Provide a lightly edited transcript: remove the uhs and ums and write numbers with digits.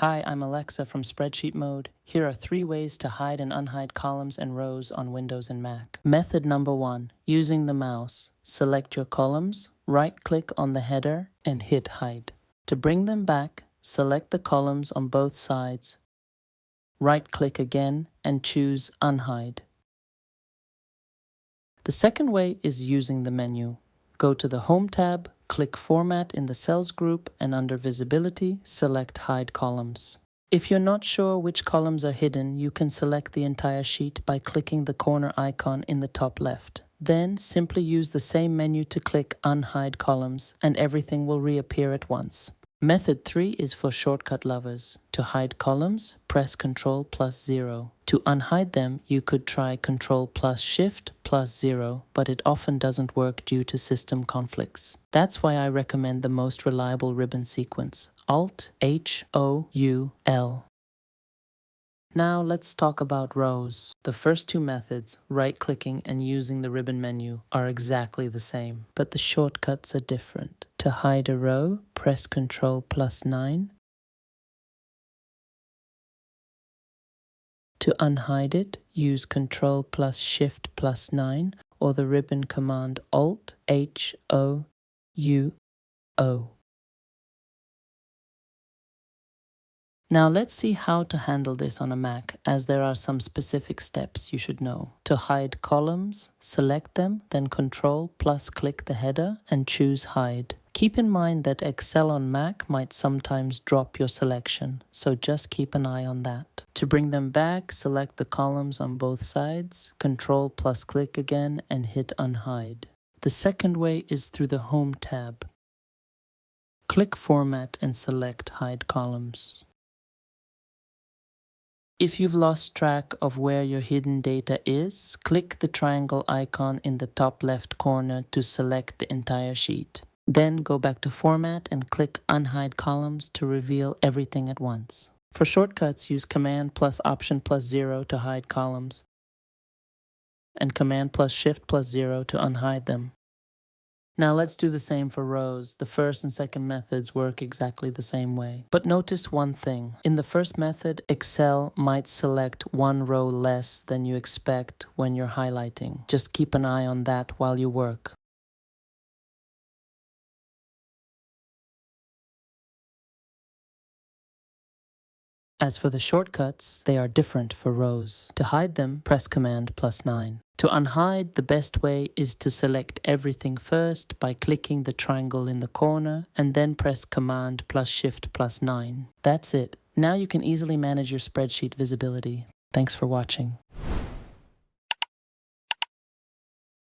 Hi, I'm Alexa from Spreadsheet Mode. Here are 3 ways to hide and unhide columns and rows on Windows and Mac. Method number 1. Using the mouse. Select your columns, right-click on the header, and hit Hide. To bring them back, select the columns on both sides. Right-click again and choose Unhide. The second way is using the menu. Go to the Home tab, click Format in the Cells group, and under Visibility, select Hide Columns. If you're not sure which columns are hidden, you can select the entire sheet by clicking the corner icon in the top left. Then simply use the same menu to click Unhide Columns, and everything will reappear at once. Method 3 is for shortcut lovers. To hide columns, press Ctrl+0. To unhide them, you could try Ctrl+Shift+0, but it often doesn't work due to system conflicts. That's why I recommend the most reliable ribbon sequence, Alt-H-O-U-L. Now let's talk about rows. The first 2 methods, right-clicking and using the ribbon menu, are exactly the same, but the shortcuts are different. To hide a row, press Ctrl+9. To unhide it, use Ctrl+Shift+9 or the ribbon command Alt-H-O-U-O. Now let's see how to handle this on a Mac, as there are some specific steps you should know. To hide columns, select them, then Ctrl+click the header and choose Hide. Keep in mind that Excel on Mac might sometimes drop your selection, so just keep an eye on that. To bring them back, select the columns on both sides, Ctrl+click again and hit Unhide. The second way is through the Home tab. Click Format and select Hide Columns. If you've lost track of where your hidden data is, click the triangle icon in the top left corner to select the entire sheet. Then go back to Format and click Unhide Columns to reveal everything at once. For shortcuts, use Command+Option+0 to hide columns, and Command+Shift+0 to unhide them. Now let's do the same for rows. The first and second methods work exactly the same way. But notice one thing. In the first method, Excel might select one row less than you expect when you're highlighting. Just keep an eye on that while you work. As for the shortcuts, they are different for rows. To hide them, press Command+9. To unhide, the best way is to select everything first by clicking the triangle in the corner and then press Command+Shift+9. That's it. Now you can easily manage your spreadsheet visibility. Thanks for watching.